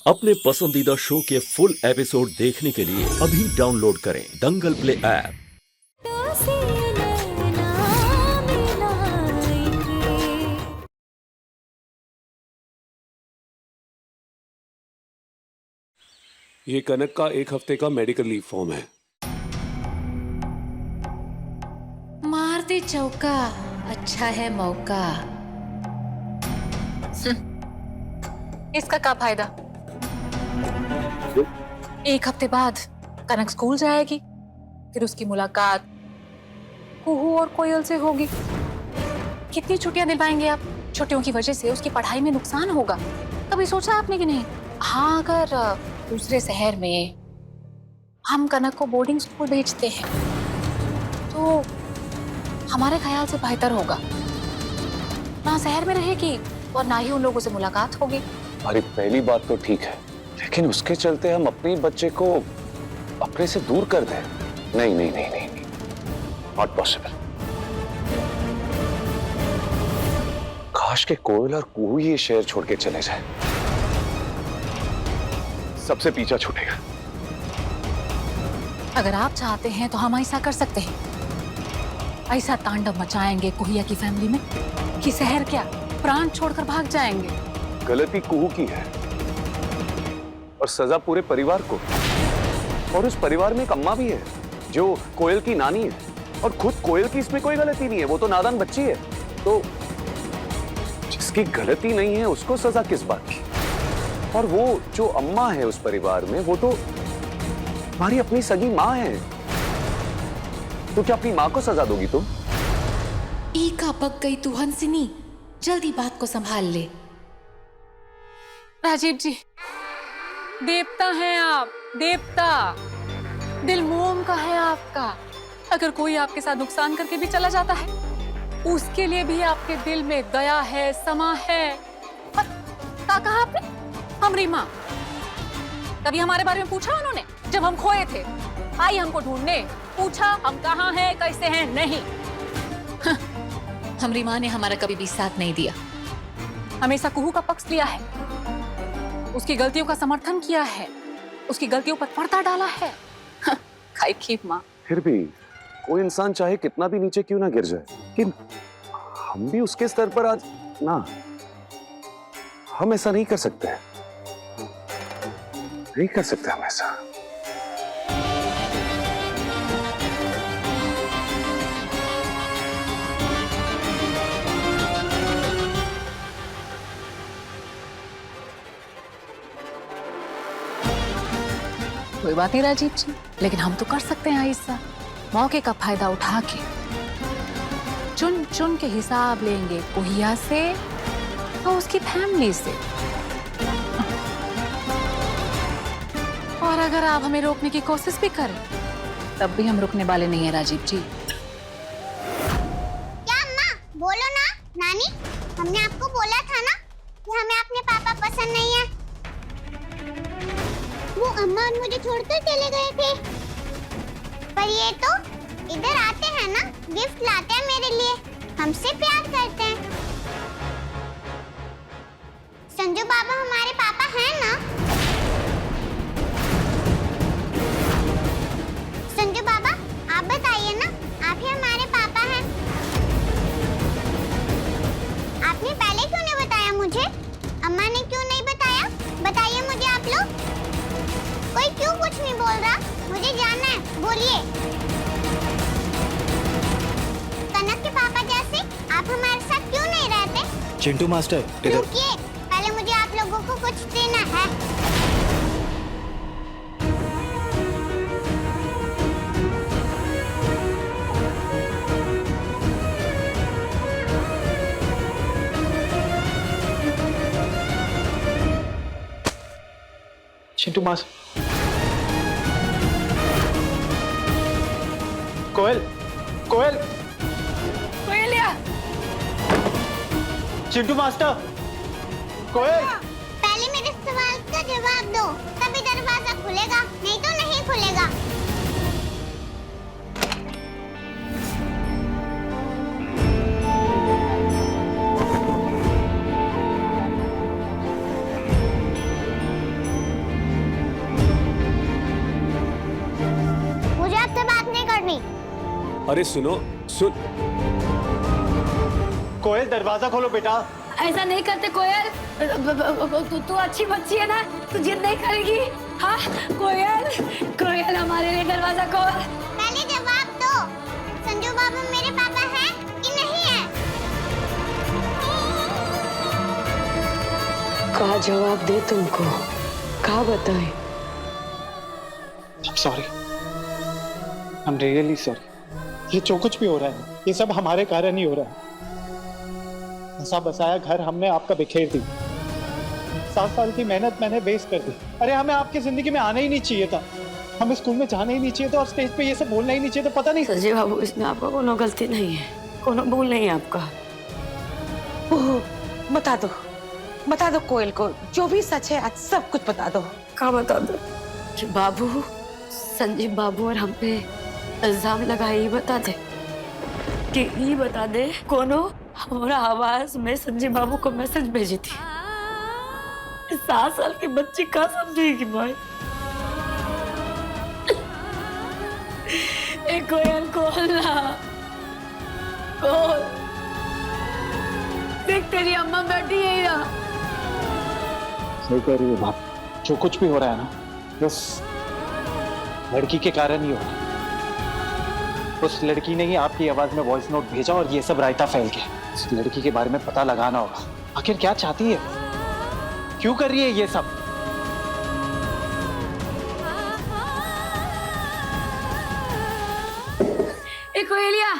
अपने पसंदीदा शो के फुल एपिसोड देखने के लिए अभी डाउनलोड करें दंगल प्ले ऐप। ये कनक का 1 हफ्ते का मेडिकल लीव फॉर्म है। मार दे चौका, अच्छा है मौका। इसका क्या फायदा? 1 हफ्ते बाद कनक स्कूल जाएगी, फिर उसकी मुलाकात कुहू और कोयल से होगी। कितनी छुट्टियां दिलवाएंगे आप? छुट्टियों की वजह से उसकी पढ़ाई में नुकसान होगा। कभी सोचा आपने कि नहीं? हाँ, अगर दूसरे शहर में हम कनक को बोर्डिंग स्कूल भेजते हैं तो हमारे ख्याल से बेहतर होगा। ना शहर में रहेगी और ना ही उन लोगों से मुलाकात होगी। हमारी पहली बात तो ठीक है, लेकिन उसके चलते हम अपने बच्चे को अपने से दूर कर दें? नहीं नहीं नहीं नहीं, नहीं। Not possible. काश के कोयल और कुहू ये शहर छोड़ के चले जाए, सबसे पीछा छूटेगा। अगर आप चाहते हैं तो हम ऐसा कर सकते हैं। ऐसा तांडव मचाएंगे कुहिया की फैमिली में कि शहर क्या प्राण छोड़कर भाग जाएंगे। गलती कुहू की है और सजा पूरे परिवार को। और उस परिवार में एक अम्मा भी है जो कोयल की नानी है, और खुद कोयल की इसमें कोई गलती नहीं है, वो तो नादान बच्ची है। तो जिसकी गलती नहीं है उसको सजा किस बात की? और वो जो अम्मा है उस परिवार में, वो तो हमारी अपनी सगी माँ है। तो क्या अपनी माँ को सजा दोगी तुम? ईका पक गई तू हंसिनी, जल्दी बात को संभाल ले। राजीव जी, देवता हैं आप, देवता। दिल मोम का है आपका। अगर कोई आपके साथ नुकसान करके भी चला जाता है, उसके लिए भी आपके दिल में दया है, समा है। क्या कहा आपने? हमारी माँ? कभी हमारे बारे में पूछा उन्होंने? जब हम खोए थे आई हमको ढूंढने, पूछा हम कहाँ हैं, कैसे हैं? नहीं। हमारी माँ ने हमारा कभी भी साथ नहीं दिया। हमेशा कुहू का पक्ष लिया है, उसकी गलतियों का समर्थन किया है, उसकी गलतियों पर पर्दा डाला है। खाई खीप माँ। फिर भी कोई इंसान चाहे कितना भी नीचे क्यों ना गिर जाए, लेकिन हम भी उसके स्तर पर आज ना, हम ऐसा नहीं कर सकते, नहीं कर सकते हम ऐसा। कोई बात नहीं राजीव जी, लेकिन हम तो कर सकते हैं ऐसा। मौके का फायदा उठा के चुन चुन के हिसाब लेंगे कुहिया से और उसकी फैमिली से। और अगर आप हमें रोकने की कोशिश भी करें, तब भी हम रुकने वाले नहीं है राजीव जी। क्या अम्मा? बोलो ना नानी, हमने आपको बोला था ना कि हमें अपने पापा पसंद नहीं है। वो अम्मा मुझे छोड़कर चले गए थे, पर ये तो इधर आते हैं ना, गिफ्ट लाते हैं मेरे लिए, हमसे प्यार करते हैं। संजू बाबा हमारे पापा हैं ना? संजू बाबा आप बताइए ना, आप ही हमारे पापा हैं। आपने पहले क्यों नहीं बताया मुझे? अम्मा ने क्यों नहीं बताया? बताइए मुझे आप लोग। कोई क्यों कुछ नहीं बोल रहा? मुझे जानना है, बोलिए। कनक के पापा जैसे आप हमारे साथ क्यों नहीं रहते? चिंटू मास्टर इधर। रुकिए, पहले मुझे आप लोगों को कुछ देना है। चिंटू मास, कोयल, कोयल, कोयलिया, चिंटू मास्टर, कोयल। पहले मेरे सवाल का जवाब दो, तभी दरवाजा खुलेगा, नहीं तो नहीं खुलेगा। अरे सुनो, सुन। कोयल दरवाजा खोलो बेटा। ऐसा नहीं करते कोयल, तू अच्छी बच्ची है ना, तू जिद नहीं करेगी। हाँ कोयल, कोयल हमारे लिए दरवाजा खोल। पहले जवाब दो, संजू बाबू मेरे पापा हैं कि नहीं है? का जवाब दे तुमको, का बताए? Sorry, I am really sorry. ये जो कुछ भी हो रहा है ये सब हमारे कारण ही हो रहा है। बसा बसाया घर हमने आपका बिखेर दी, 7 साल की मेहनत मैंने वेस्ट कर दी। अरे हमें आपकी जिंदगी में आना ही नहीं चाहिए था, हमें स्कूल में जाना ही नहीं चाहिए था और स्टेज पे ये सब बोलना ही नहीं चाहिए था। पता नहीं संजय बाबू, इसमें आपका कोनो गलती नहीं है, कोनो भूल नहीं है आपका। ओह, बता दो कोयल को जो भी सच है, आज सब कुछ बता दो। का बता दो कि बाबू, संजीव बाबू और हम पे इल्जाम लगाए, ये बता दे कि ये बता दे कोनो हमारा आवाज में संजीव बाबू को मैसेज भेजी थी। 7 साल की बच्ची का समझेगी भाई? एक कोयल खोलना, खोल। देख तेरी अम्मा बैठी है यहाँ। सही कह रही है बाप, जो कुछ भी हो रहा है ना बस लड़की के कारण ही हो रहा है। उस लड़की ने ही आपकी आवाज में वॉइस नोट भेजा और ये सब रायता फैल गया। उस लड़की के बारे में पता लगाना होगा, आखिर क्या चाहती है, क्यों कर रही है ये सब। ए कोयलिया,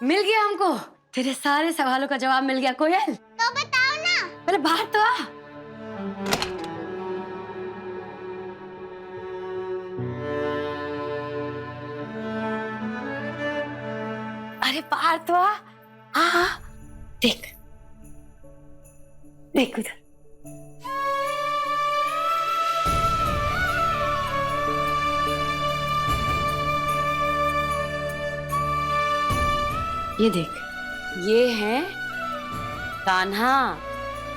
मिल गया हमको, तेरे सारे सवालों का जवाब मिल गया कोयल। तो बताओ ना। पहले बाहर तो आ। अरे बाहर तो आ। हाँ, देख देख उधर। ये देख, ये है कान्हा,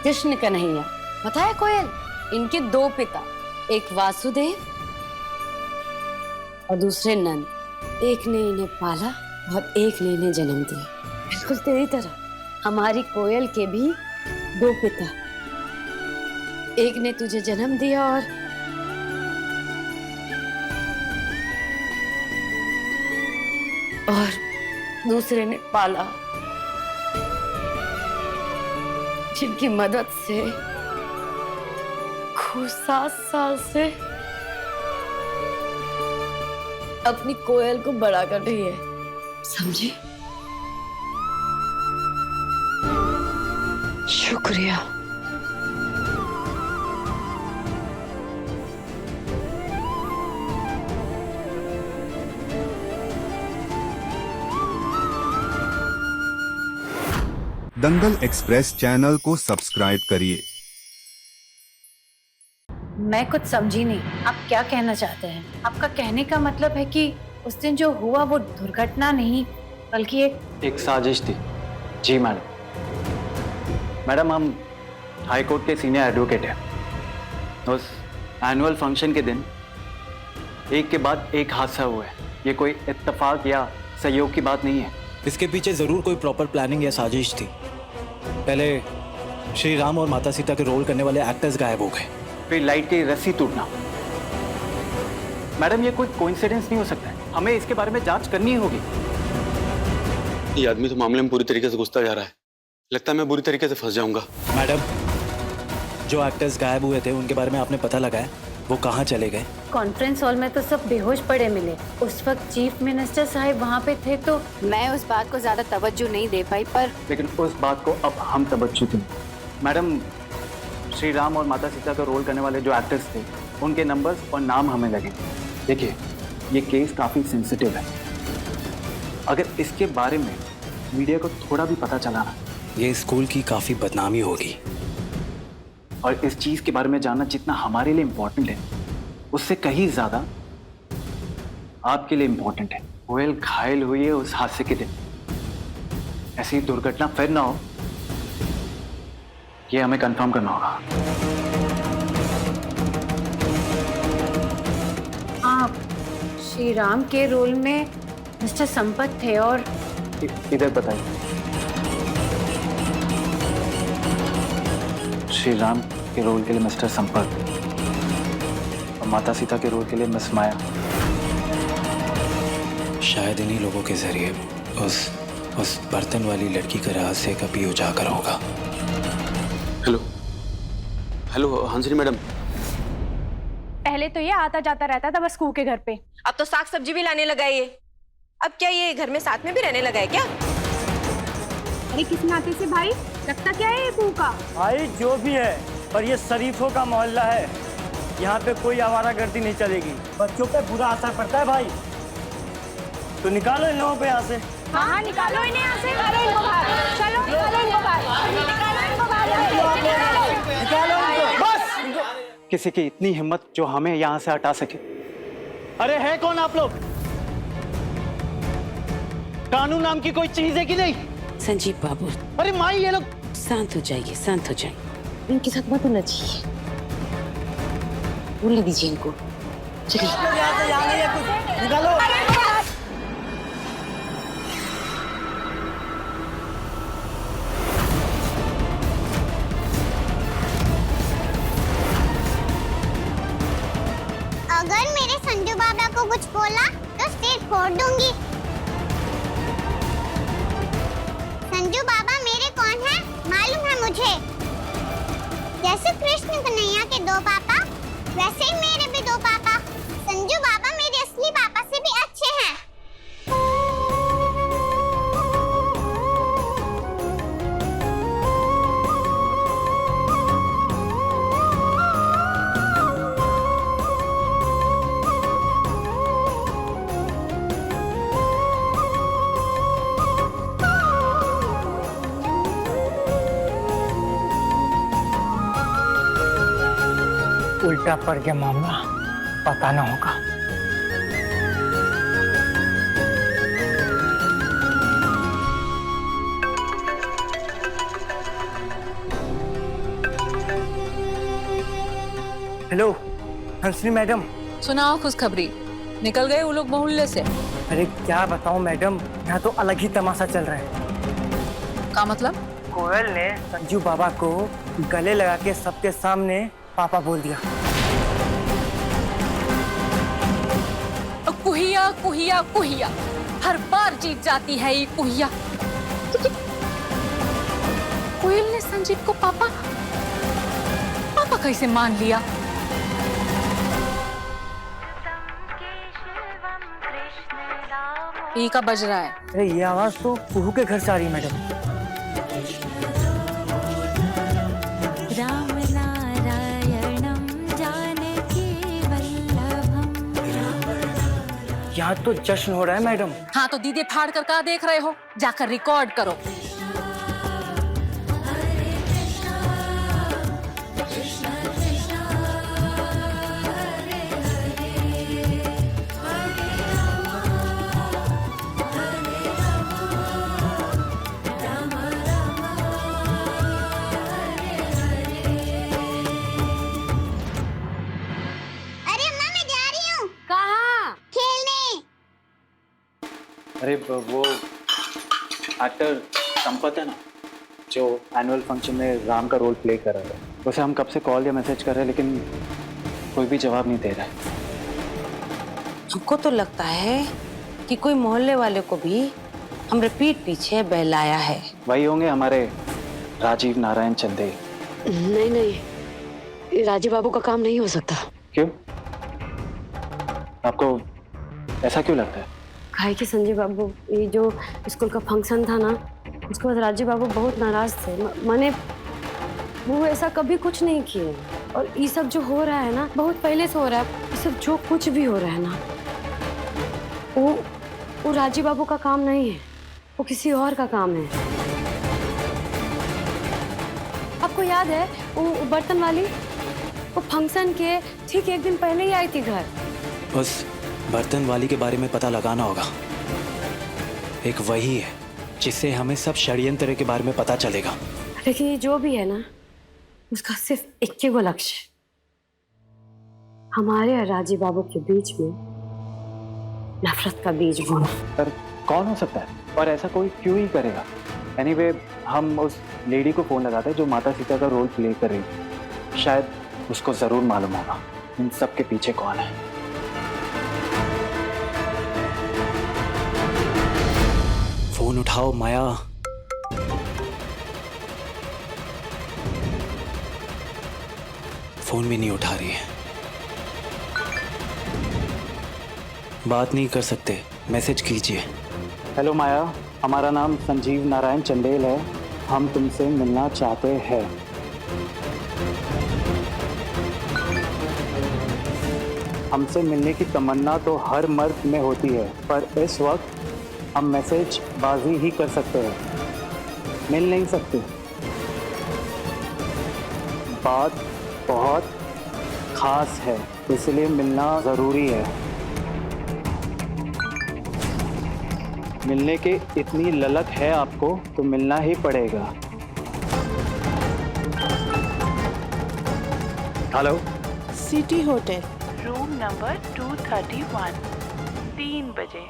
कृष्ण कन्हैया। पता है कोयल, इनके 2 पिता, एक वासुदेव और दूसरे नंद। एक ने इन्हें पाला और एक ने इन्हें जन्म दिया। बिल्कुल तेरी तरह हमारी कोयल के भी 2 पिता, एक ने तुझे जन्म दिया और दूसरे ने पाला, जिनकी मदद से खूब 7 साल से अपनी कोयल को बड़ा कर रही है, समझी? शुक्रिया। दंगल एक्सप्रेस चैनल को सब्सक्राइब करिए। मैं कुछ समझी नहीं, आप क्या कहना चाहते हैं? आपका कहने का मतलब है कि उस दिन जो हुआ वो दुर्घटना नहीं बल्कि एक साजिश थी। जी मैडम। मैडम, हम हाई कोर्ट के सीनियर एडवोकेट हैं। उस एनुअल फंक्शन के दिन एक के बाद एक हादसा हुआ है। ये कोई इत्तेफाक या सहयोग की बात नहीं है। इसके पीछे जरूर कोई प्रॉपर प्लानिंग या साजिश थी। पहले श्री राम और माता सीता के रोल करने वाले एक्टर्स गायब हो गए, फिर लाइट की रस्सी टूटना। मैडम, ये कोई कोइंसिडेंस नहीं हो सकता है, हमें इसके बारे में जांच करनी होगी। ये आदमी तो मामले में पूरी तरीके से घुसता जा रहा है, लगता है मैं बुरी तरीके से फंस जाऊंगा। मैडम, जो एक्टर्स गायब हुए थे उनके बारे में आपने पता लगाया, वो कहाँ चले गए? कॉन्फ्रेंस हॉल में तो सब बेहोश पड़े मिले। उस वक्त चीफ मिनिस्टर साहब वहाँ पे थे तो मैं उस बात को ज्यादा तवज्जो नहीं दे पाई, पर लेकिन उस बात को अब हम तवज्जो दें। मैडम, श्री राम और माता सीता का रोल करने वाले जो एक्टर्स थे उनके नंबर्स और नाम हमें लगे। देखिए, ये केस काफ़ी सेंसिटिव है। अगर इसके बारे में मीडिया को थोड़ा भी पता चला ना, ये स्कूल की काफ़ी बदनामी होगी। और इस चीज़ के बारे में जानना जितना हमारे लिए इम्पोर्टेंट है, उससे कहीं ज़्यादा आपके लिए इम्पोर्टेंट है। कोयल घायल हुई है उस हादसे के दिन। ऐसी दुर्घटना फिर ना हो, ये हमें कंफर्म करना होगा। आप श्री राम के रोल में मिस्टर संपत थे और इधर बताइए। श्री राम के रोल के लिए मिस्टर संपत और माता सीता के रोल के लिए मिस माया। शायद इन्हीं लोगों के जरिए उस बर्तन वाली लड़की का रहस्य कभी उजागर होगा। Hello hello Hansni madam. पहले तो ये आता जाता रहता था बस कुहू के घर पे, अब तो साग सब्जी भी लाने लगा है ये। अब क्या ये घर में साथ में भी रहने लगा है क्या? अरे किस नाते से भाई, लगता क्या है ये कुहू का? भाई जो भी है, पर ये शरीफों का मोहल्ला है, यहाँ पे कोई आवारागर्दी नहीं चलेगी। बच्चों पे बुरा असर पड़ता है भाई, तो निकालो इन लोगों को यहाँ से। हाँ निकालो इन्हें यहाँ से, निकालो इनको बाहर, चलो निकालो इनको बाहर, निकालो इनको बाहर, निकालो इनको। बस किसी की इतनी हिम्मत जो हमें यहाँ से हटा सके। अरे है कौन आप लोग? कानून नाम की कोई चीज है कि नहीं? संजीव बाबू, अरे माई ये लोग। शांत हो जाइए, शांत हो जाइए। इनके साथ मत होना चाहिए, बोलने दीजिए इनको। चलिए यहाँ नहीं है कुछ, निकालो। अगर मेरे संजू बाबा को कुछ बोला तो सिर फोड़ दूंगी। संजू बाबा मेरे कौन है मालूम है मुझे। जैसे कृष्ण कन्हैया के दो पापा, वैसे ही मेरे भी दो पापा। संजू बाबा मेरे असली पापा से भी अच्छे हैं। उल्टा पड़ गया मामला, पता ना होगा। Hello Hansni madam. सुनाओ खुशखबरी, निकल गए वो लोग मोहल्ले से? अरे क्या बताऊं मैडम, यहाँ तो अलग ही तमाशा चल रहा है। का मतलब? कोयल ने संजू बाबा को गले लगा के सबके सामने पापा बोल दिया। कुहिया कुहिया कुहिया, हर बार जीत जाती है ये कुहिया। कोयल ने संजीव को पापा कैसे मान लिया? ये का बज रहा है? अरे ये आवाज तो कुहू के घर से आ रही है मैडम। यहाँ तो जश्न हो रहा है मैडम। हाँ तो दीदी फाड़ कर क्या देख रहे हो, जाकर रिकॉर्ड करो। अरे वो एक्टर संपत है ना, जो एनुअल फंक्शन में राम का रोल प्ले कर रहा है, उसे हम कब से कॉल या मैसेज कर रहे हैं, लेकिन कोई भी जवाब नहीं दे रहा है। हमको तो लगता है कि कोई मोहल्ले वाले को भी हमरे पीठ पीछे बहलाया है। वही होंगे हमारे राजीव नारायण चंदे। नहीं नहीं, राजीव बाबू का काम नहीं हो सकता। क्यों? आपको ऐसा क्यों लगता है? काहे कि संजय बाबू, ये जो स्कूल का फंक्शन था ना, उसके बाद राजीव बाबू बहुत नाराज थे। माने वो ऐसा कभी कुछ नहीं किए, और ये सब जो हो रहा है ना, बहुत पहले से हो रहा है। ये सब जो कुछ भी हो रहा है ना, वो राजीव बाबू का काम नहीं है, वो किसी और का काम है। आपको याद है वो बर्तन वाली, वो फंक्शन के ठीक एक दिन पहले ही आई थी घर। उस बर्तन वाली के बारे में पता लगाना होगा। एक वही है जिससे हमें सब षड्यंत्र के बारे में पता चलेगा। लेकिन ये जो भी है ना, उसका सिर्फ एक ही वो लक्ष्य, हमारे और राजीव बाबू के बीच में नफरत का बीज बोना। पर कौन हो सकता है और ऐसा कोई क्यों ही करेगा? एनीवे, हम उस लेडी को फोन लगाते हैं जो माता सीता का रोल प्ले कर रही है। शायद उसको जरूर मालूम होगा इन सब के पीछे कौन है। फोन उठाओ माया। फोन भी नहीं उठा रही है। बात नहीं कर सकते, मैसेज कीजिए। हेलो माया, हमारा नाम संजीव नारायण चंदेल है, हम तुमसे मिलना चाहते हैं। हमसे मिलने की तमन्ना तो हर मर्द में होती है, पर इस वक्त हम मैसेज बाजी ही कर सकते हैं, मिल नहीं सकते। बात बहुत खास है, इसलिए मिलना जरूरी है। मिलने के इतनी ललक है आपको तो मिलना ही पड़ेगा। Hello, city hotel, room number 231, 3 बजे।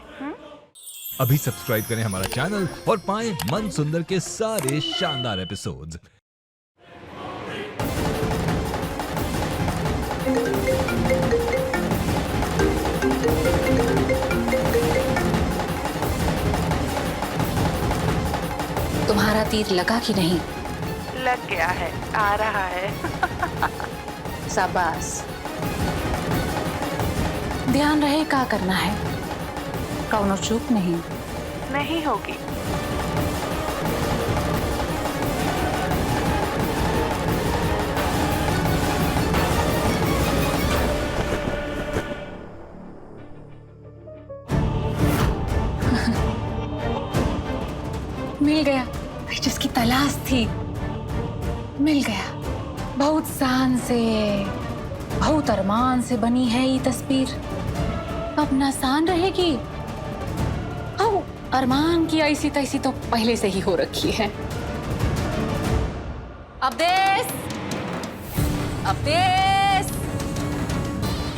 अभी सब्सक्राइब करें हमारा चैनल और पाएं मन सुंदर के सारे शानदार एपिसोड्स। तुम्हारा तीर लगा कि नहीं? लग गया है, आ रहा है। शाबाश। ध्यान रहे क्या करना है, कौनो चूक नहीं। नहीं होगी। मिल गया जिसकी तलाश थी, मिल गया। बहुत शान से, बहुत अरमान से बनी है ये तस्वीर। अब ना शान रहेगी, अब अरमान की ऐसी तैसी तो पहले से ही हो रखी है। अवदेश, अवदेश,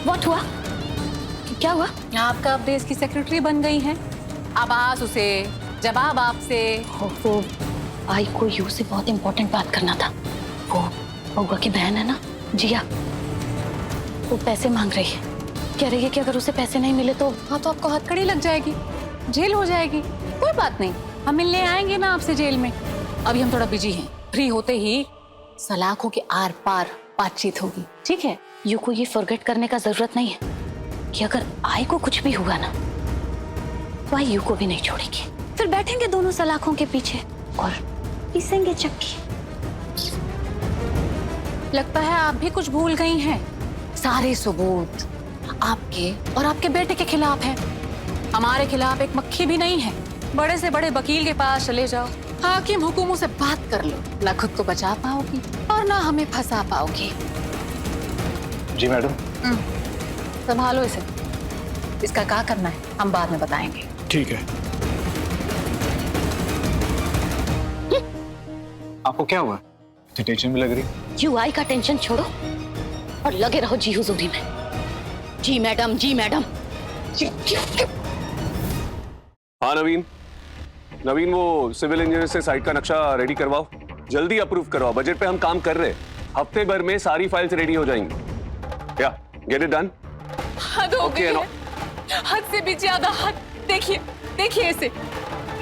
व्हाट हुआ? क्या हुआ? आपका अवदेश की सेक्रेटरी बन गई हैं। आवाज उसे, जवाब आपसे। वो आई को यू से बहुत इंपॉर्टेंट बात करना था। वो बउआ की बहन है ना, जिया, वो पैसे मांग रही है। कह रही है कि अगर उसे पैसे नहीं मिले तो हाँ, तो आपको हथकड़ी लग जाएगी, जेल हो जाएगी। कोई बात नहीं, हम मिलने आएंगे ना आपसे जेल में। अभी हम थोड़ा बिजी हैं, फ्री होते ही सलाखों के आर पार बातचीत होगी, ठीक है? यू को ये फॉरगेट करने का जरूरत नहीं है कि अगर आई को कुछ भी हुआ ना तो आई यू को भी नहीं छोड़ेगी। फिर बैठेंगे दोनों सलाखों के पीछे और पीसेंगे चक्की। लगता है आप भी कुछ भूल गई हैं। सारे सबूत आपके और आपके बेटे के खिलाफ हैं। हमारे खिलाफ एक मक्खी भी नहीं है। बड़े से बड़े वकील के पास चले जाओ, हाकिम हुकुमों से बात कर लो, ना खुद को बचा पाओगी और ना हमें फंसा पाओगी। जी मैडम। संभालो इसे, इसका क्या करना है हम बाद में बताएंगे। ठीक है। आपको क्या हुआ? इतनी टेंशन भी लग रही? यू आई का टेंशन छोड़ो और लगे रहो जी हुजूरी में। जी मैडम, जी मैडम। हाँ नवीन, नवीन वो सिविल इंजीनियर से साइट का नक्शा रेडी करवाओ, जल्दी अप्रूव करवाओ। बजट पे हम काम कर रहे हैं, हफ्ते भर में सारी फाइल्स रेडी हो जाएंगी। या गेट इट डन। हद हो गई है, हद से भी ज्यादा हद। देखिए, देखिए इसे।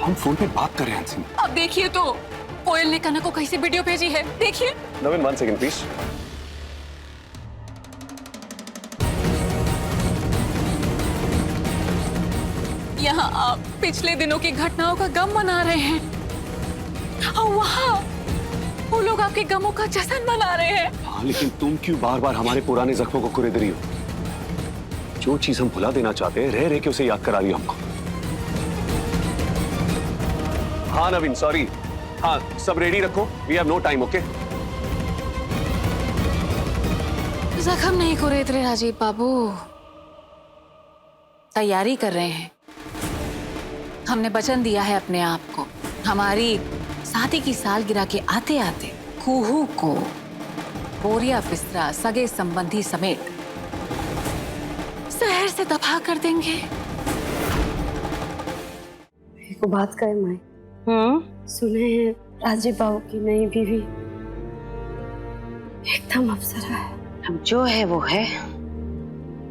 हम फोन पे बात कर रहे हैं हंसी। अब देखिए तो कोयल ने कनक को कैसे वीडियो भेजी है, देखिए। नवीन 1 सेकंड प्लीज। यहाँ आप पिछले दिनों की घटनाओं का गम मना रहे हैं और वहाँ वो लोग आपके गमों का जश्न मना रहे हैं। हाँ, लेकिन तुम क्यों बार बार हमारे पुराने जख्मों को कुरेद रही हो? जो चीज हम भुला देना चाहते हैं, रह रह के उसे याद करा रही हो हमको। हाँ नवीन, सॉरी। हाँ, सब रेडी रखो, we have no time, okay? जख्म नहीं कुरेद रहे राजीव बाबू, तैयारी कर रहे हैं। हमने वचन दिया है अपने आप को, हमारी शादी की सालगिरह के आते आते कुहू को बोरिया बिस्तरा सगे संबंधी समेत शहर से दफा कर देंगे। को बात कहे माई। सुने हैं राजीव बाबू की नई बीवी एकदम अप्सरा है। अब जो है वो है,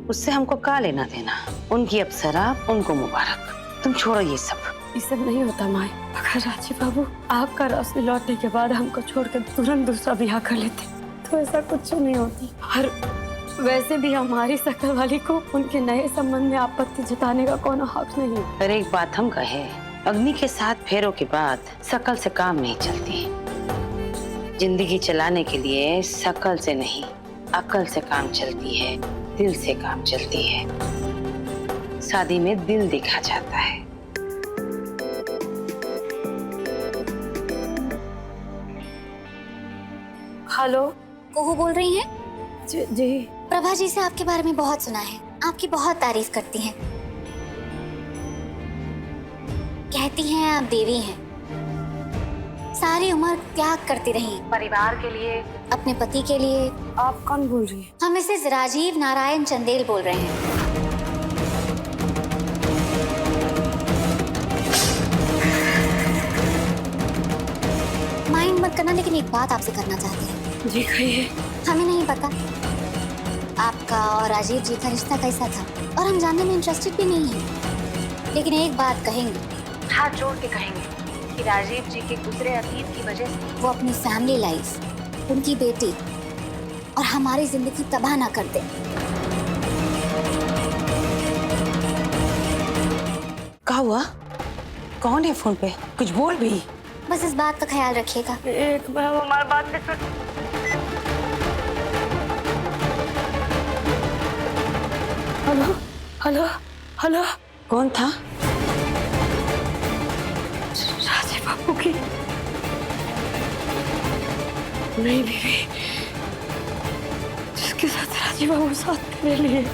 उससे हमको का लेना देना। उनकी अप्सरा, उनको मुबारक। तुम छोड़ो ये सब। ये सब नहीं होता माई। अगर राजीव बाबू आपका रोशनी लौटने के बाद हमको छोड़कर तुरंत दूसरा ब्याह कर लेते तो ऐसा कुछ नहीं होती। और वैसे भी हमारी शक्ल वाली को उनके नए संबंध में आपत्ति जताने का कोई हक नहीं। पर एक बात हम कहे, अग्नि के 7 फेरों के बाद शकल से काम नहीं चलती। जिंदगी चलाने के लिए शकल से नहीं, अकल से काम चलती है, दिल से काम चलती है। शादी में दिल देखा जाता है। हेलो, कुहू बोल रही हैं? जी। प्रभा जी से आपके बारे में बहुत सुना है, आपकी बहुत तारीफ करती हैं। कहती हैं आप देवी हैं, सारी उम्र त्याग करती रही परिवार के लिए, अपने पति के लिए। आप कौन बोल रही हैं? हम मिसेस राजीव नारायण चंदेल बोल रहे हैं। माइंड मत करना, लेकिन एक बात आपसे करना चाहते हैं। जी कहिए। हमें नहीं पता आपका और राजीव जी का रिश्ता कैसा था, और हम जानने में इंटरेस्टेड भी नहीं हैं। लेकिन एक बात कहेंगे, हाथ जोड़ के कहेंगे कि राजीव जी के गुजरे अतीत की वजह से वो अपनी फैमिली लाइफ, उनकी बेटी और हमारी जिंदगी तबाह ना कर दे। क्या हुआ? कौन है फोन पे? कुछ बोल भी। बस इस बात का ख्याल रखिएगा। एक बार हमारी बात नहीं सुन। हेलो हेलो हेलो, कौन था? राजीव बाबू की नई बीवी, जिसके साथ राजीव बाबू साथ करने लिए।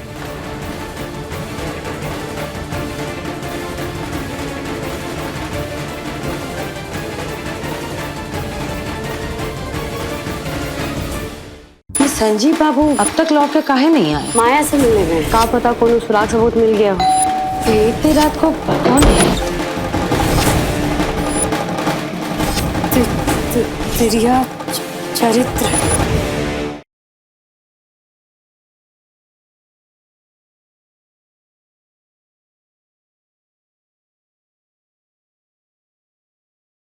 संजीव बाबू अब तक लौट के काहे नहीं आए? माया से मिलने गए। का पता कौन सुराग सबूत मिल गया हो। इतनी रात को कौन है? तिरिया चरित्र।